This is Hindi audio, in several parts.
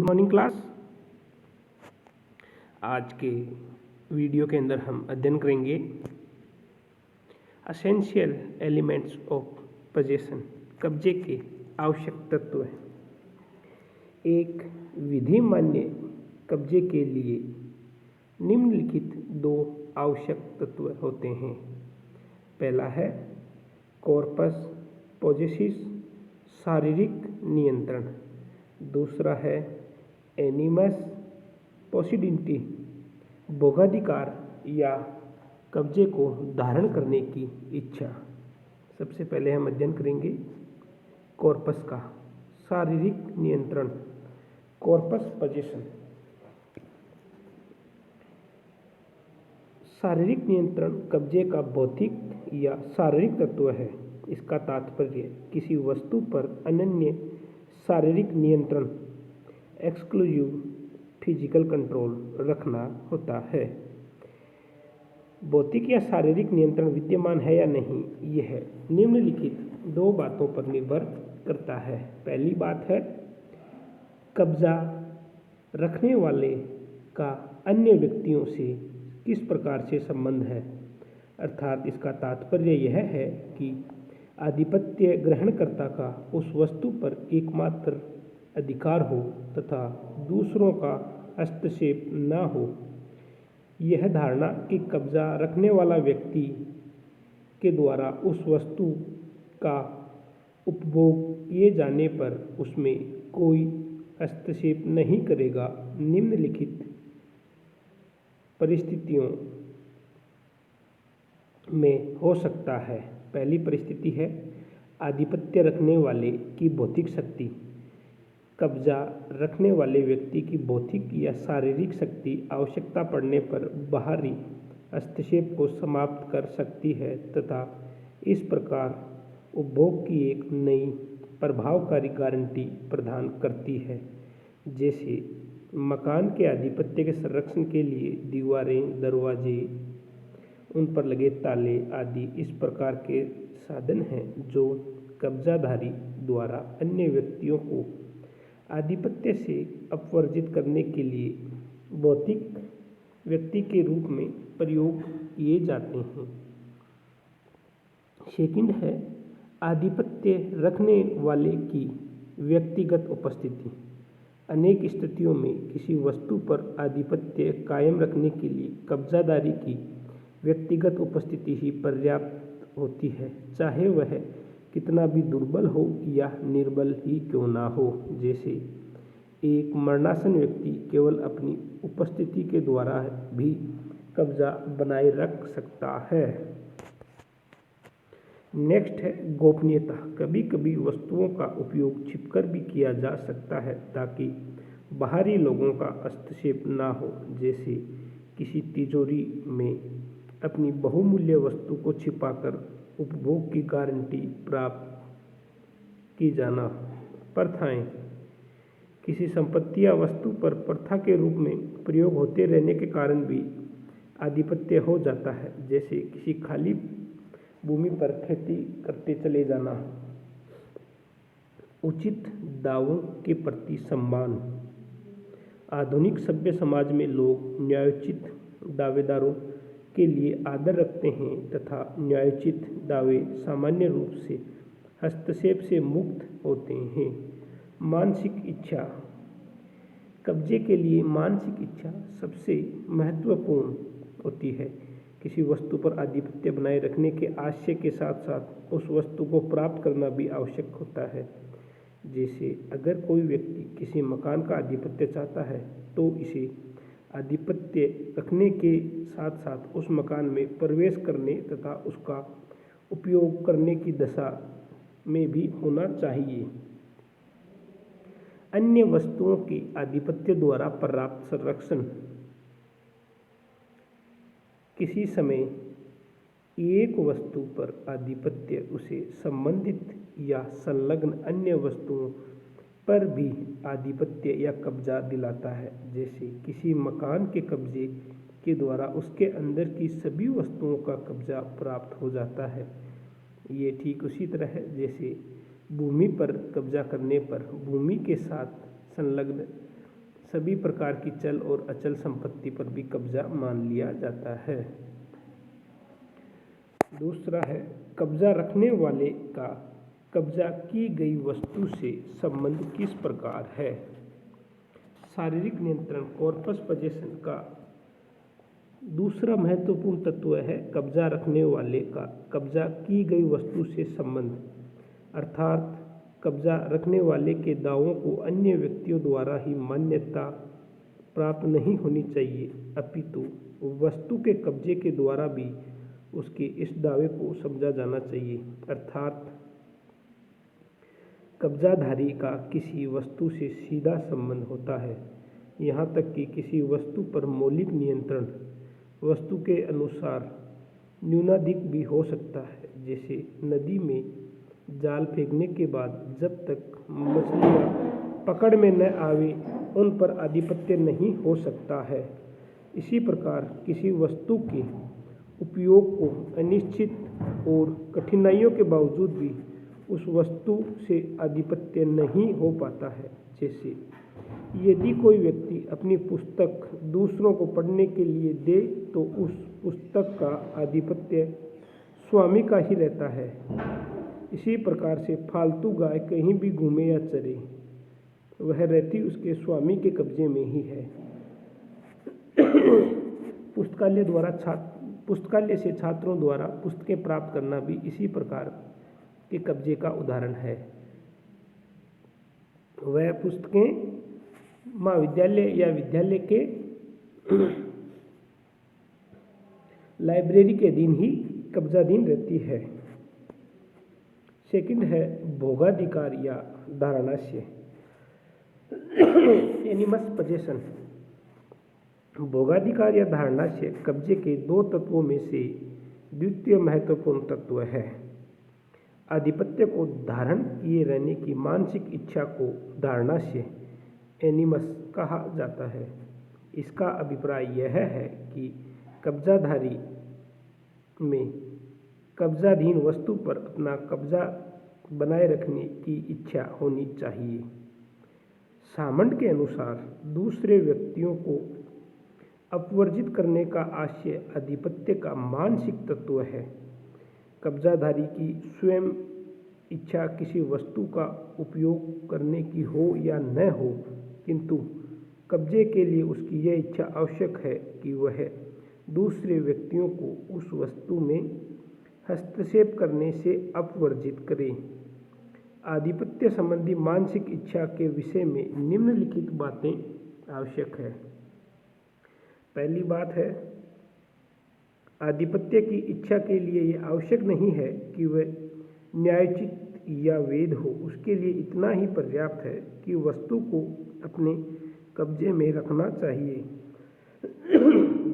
Good morning class. आज के वीडियो के अंदर हम अध्ययन करेंगे एसेंशियल एलिमेंट्स ऑफ पोजेशन, कब्जे के आवश्यक तत्व। एक विधि मान्य कब्जे के लिए निम्नलिखित दो आवश्यक तत्व होते हैं। पहला है कॉर्पस पोजेसिस, शारीरिक नियंत्रण। दूसरा है एनिमस पोसिडेंटी, भोगाधिकार या कब्जे को धारण करने की इच्छा। सबसे पहले हम अध्ययन करेंगे कॉर्पस का, शारीरिक नियंत्रण, कॉर्पस पोजेशन। शारीरिक नियंत्रण कब्जे का भौतिक या शारीरिक तत्व है। इसका तात्पर्य किसी वस्तु पर अनन्य शारीरिक नियंत्रण, एक्सक्लूसिव फिजिकल कंट्रोल रखना होता है। भौतिक या शारीरिक नियंत्रण विद्यमान है या नहीं, यह निम्नलिखित दो बातों पर निर्भर करता है। पहली बात है कब्जा रखने वाले का अन्य व्यक्तियों से किस प्रकार से संबंध है, अर्थात इसका तात्पर्य यह है कि आधिपत्य ग्रहणकर्ता का उस वस्तु पर एकमात्र अधिकार हो तथा दूसरों का हस्तक्षेप न हो। यह धारणा कि कब्जा रखने वाला व्यक्ति के द्वारा उस वस्तु का उपभोग किए जाने पर उसमें कोई हस्तक्षेप नहीं करेगा, निम्नलिखित परिस्थितियों में हो सकता है। पहली परिस्थिति है आधिपत्य रखने वाले की भौतिक शक्ति। कब्जा रखने वाले व्यक्ति की भौतिक या शारीरिक शक्ति आवश्यकता पड़ने पर बाहरी हस्तक्षेप को समाप्त कर सकती है तथा इस प्रकार उपभोग की एक नई प्रभावकारी गारंटी प्रदान करती है। जैसे मकान के आधिपत्य के संरक्षण के लिए दीवारें, दरवाजे, उन पर लगे ताले आदि इस प्रकार के साधन हैं जो कब्जाधारी द्वारा अन्य व्यक्तियों को आधिपत्य से अपवर्जित करने के लिए भौतिक व्यक्ति के रूप में प्रयोग किए जाते हैं। सेकंड है आधिपत्य रखने वाले की व्यक्तिगत उपस्थिति। अनेक स्थितियों में किसी वस्तु पर आधिपत्य कायम रखने के लिए कब्जादारी की व्यक्तिगत उपस्थिति ही पर्याप्त होती है, चाहे वह कितना भी दुर्बल हो या निर्बल ही क्यों ना हो। जैसे एक मरणासन व्यक्ति केवल अपनी उपस्थिति के द्वारा भी कब्जा बनाए रख सकता है। नेक्स्ट है गोपनीयता। कभी कभी वस्तुओं का उपयोग छिपकर भी किया जा सकता है ताकि बाहरी लोगों का हस्तक्षेप ना हो। जैसे किसी तिजोरी में अपनी बहुमूल्य वस्तु को छिपाकर उपभोग की गारंटी प्राप्त की जाना। प्रथाएं। किसी संपत्ति या वस्तु पर प्रथा के रूप में प्रयोग होते रहने के कारण भी आधिपत्य हो जाता है। जैसे किसी खाली भूमि पर खेती करते चले जाना। उचित दावों के प्रति सम्मान। आधुनिक सभ्य समाज में लोग न्यायोचित दावेदारों के लिए आदर रखते हैं तथा न्यायोचित दावे सामान्य रूप से हस्तक्षेप से मुक्त होते हैं। मानसिक इच्छा। कब्जे के लिए मानसिक इच्छा सबसे महत्वपूर्ण होती है। किसी वस्तु पर आधिपत्य बनाए रखने के आशय के साथ साथ उस वस्तु को प्राप्त करना भी आवश्यक होता है। जैसे अगर कोई व्यक्ति किसी मकान का आधिपत्य चाहता है तो इसे आधिपत्य रखने के साथ साथ उस मकान में प्रवेश करने तथा उसका उपयोग करने की दशा में भी होना चाहिए। अन्य वस्तुओं के आधिपत्य द्वारा प्राप्त संरक्षण। किसी समय एक वस्तु पर आधिपत्य उसे संबंधित या संलग्न अन्य वस्तुओं पर भी आधिपत्य या कब्जा दिलाता है। जैसे किसी मकान के कब्जे के द्वारा उसके अंदर की सभी वस्तुओं का कब्जा प्राप्त हो जाता है। ये ठीक उसी तरह है जैसे भूमि पर कब्जा करने पर भूमि के साथ संलग्न सभी प्रकार की चल और अचल संपत्ति पर भी कब्जा मान लिया जाता है। दूसरा है कब्जा रखने वाले का कब्जा की गई वस्तु से संबंध किस प्रकार है। शारीरिक नियंत्रण कॉर्पस पोजेशन का दूसरा महत्वपूर्ण तत्व है कब्जा रखने वाले का कब्जा की गई वस्तु से संबंध, अर्थात कब्जा रखने वाले के दावों को अन्य व्यक्तियों द्वारा ही मान्यता प्राप्त नहीं होनी चाहिए, अपितु वस्तु के कब्जे के द्वारा भी उसके इस दावे को समझा जाना चाहिए। अर्थात कब्जाधारी का किसी वस्तु से सीधा संबंध होता है, यहाँ तक कि किसी वस्तु पर मौलिक नियंत्रण वस्तु के अनुसार न्यूनाधिक भी हो सकता है। जैसे नदी में जाल फेंकने के बाद जब तक मछलियाँ पकड़ में न आवे उन पर आधिपत्य नहीं हो सकता है। इसी प्रकार किसी वस्तु के उपयोग को अनिश्चित और कठिनाइयों के बावजूद भी उस वस्तु से आधिपत्य नहीं हो पाता है। जैसे यदि कोई व्यक्ति अपनी पुस्तक दूसरों को पढ़ने के लिए दे तो उस पुस्तक का आधिपत्य स्वामी का ही रहता है। इसी प्रकार से फालतू गाय कहीं भी घूमे या चरे, वह रहती उसके स्वामी के कब्जे में ही है। पुस्तकालय से छात्रों द्वारा पुस्तकें प्राप्त करना भी इसी प्रकार के कब्जे का उदाहरण है। वह पुस्तकें महाविद्यालय या विद्यालय के लाइब्रेरी के अधीन ही कब्जाधीन रहती है। सेकंड है भोगाधिकार या धारणाश्य, एनिमस पोजेशन। भोगाधिकार या धारणाश्य कब्जे के दो तत्वों में से द्वितीय महत्वपूर्ण तत्व है। आधिपत्य को धारण किए रहने की मानसिक इच्छा को धारणाश्य एनिमस कहा जाता है। इसका अभिप्राय यह है कि कब्जाधारी में कब्जाधीन वस्तु पर अपना कब्जा बनाए रखने की इच्छा होनी चाहिए। सामंड के अनुसार दूसरे व्यक्तियों को अपवर्जित करने का आशय आधिपत्य का मानसिक तत्व है। कब्जाधारी की स्वयं इच्छा किसी वस्तु का उपयोग करने की हो या न हो, किंतु कब्जे के लिए उसकी यह इच्छा आवश्यक है कि वह दूसरे व्यक्तियों को उस वस्तु में हस्तक्षेप करने से अपवर्जित करे। आधिपत्य संबंधी मानसिक इच्छा के विषय में निम्नलिखित बातें आवश्यक है। पहली बात है, आधिपत्य की इच्छा के लिए यह आवश्यक नहीं है कि वह न्यायोचित या वैध हो, उसके लिए इतना ही पर्याप्त है कि वस्तु को अपने कब्जे में रखना चाहिए।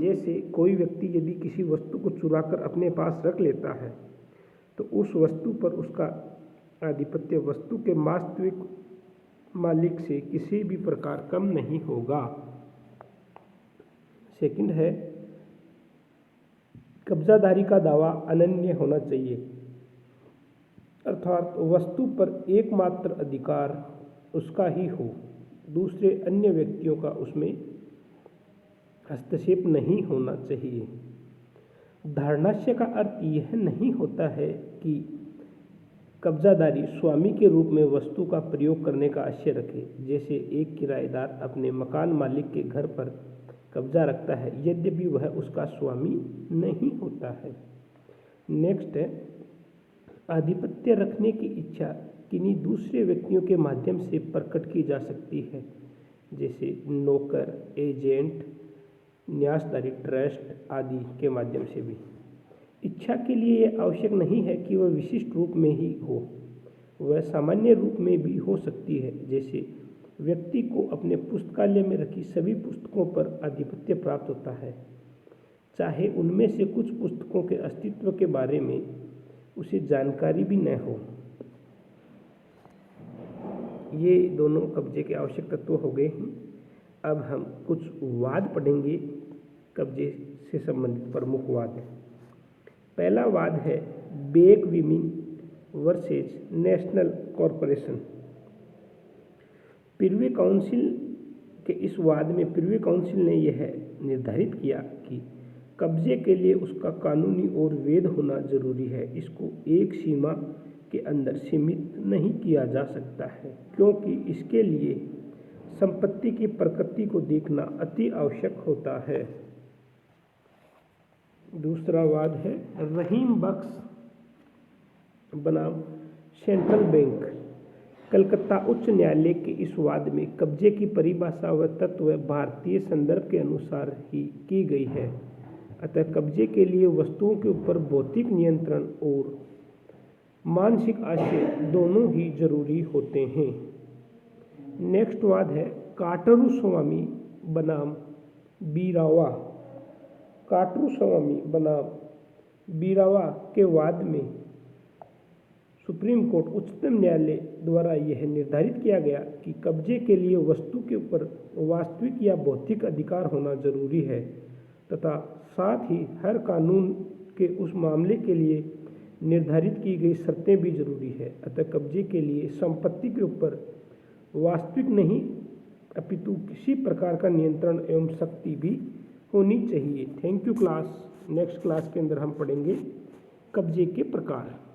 जैसे कोई व्यक्ति यदि किसी वस्तु को चुराकर अपने पास रख लेता है तो उस वस्तु पर उसका आधिपत्य वस्तु के वास्तविक मालिक से किसी भी प्रकार कम नहीं होगा। सेकंड है, कब्जाधारी का दावा अनन्य होना चाहिए, अर्थात वस्तु पर एकमात्र अधिकार उसका ही हो, दूसरे अन्य व्यक्तियों का उसमें हस्तक्षेप नहीं होना चाहिए। धारणाश्य का अर्थ यह नहीं होता है कि कब्जाधारी स्वामी के रूप में वस्तु का प्रयोग करने का आशय रखे। जैसे एक किराएदार अपने मकान मालिक के घर पर कब्जा रखता है यद्यपि वह उसका स्वामी नहीं होता है। नेक्स्ट है, आधिपत्य रखने की इच्छा किन्हीं दूसरे व्यक्तियों के माध्यम से प्रकट की जा सकती है, जैसे नौकर, एजेंट, न्यासदारी, ट्रस्ट आदि के माध्यम से भी। इच्छा के लिए यह आवश्यक नहीं है कि वह विशिष्ट रूप में ही हो, वह सामान्य रूप में भी हो सकती है। जैसे व्यक्ति को अपने पुस्तकालय में रखी सभी पुस्तकों पर आधिपत्य प्राप्त होता है, चाहे उनमें से कुछ पुस्तकों के अस्तित्व के बारे में उसे जानकारी भी न हो। ये दोनों कब्जे के आवश्यक तत्व हो गए हैं। अब हम कुछ वाद पढ़ेंगे कब्जे से संबंधित प्रमुख वाद। पहला वाद है Beck women versus national corporation. Privy council के इस वाद में प्रिवी काउंसिल ने यह निर्धारित किया कि कब्जे के लिए उसका कानूनी और वैध होना जरूरी है। इसको एक सीमा के अंदर सीमित नहीं किया जा सकता है, क्योंकि इसके लिए संपत्ति की प्रकृति को देखना अति आवश्यक होता है। दूसरा वाद है रहीम बख्श बनाम सेंट्रल बैंक। कलकत्ता उच्च न्यायालय के इस वाद में कब्जे की परिभाषा व तत्व भारतीय संदर्भ के अनुसार ही की गई है। अतः कब्जे के लिए वस्तुओं के ऊपर भौतिक नियंत्रण और मानसिक आश्रय दोनों ही जरूरी होते हैं। नेक्स्ट वाद है काटरू स्वामी बनाम बीरावा। काटरू स्वामी बनाम बीरावा के वाद में सुप्रीम कोर्ट उच्चतम न्यायालय द्वारा यह निर्धारित किया गया कि कब्जे के लिए वस्तु के ऊपर वास्तविक या भौतिक अधिकार होना जरूरी है तथा साथ ही हर कानून के उस मामले के लिए निर्धारित की गई शर्तें भी जरूरी है। अतः कब्जे के लिए संपत्ति के ऊपर वास्तविक नहीं अपितु किसी प्रकार का नियंत्रण एवं शक्ति भी होनी चाहिए। Thank you class. Next class के अंदर हम पढ़ेंगे कब्जे के प्रकार।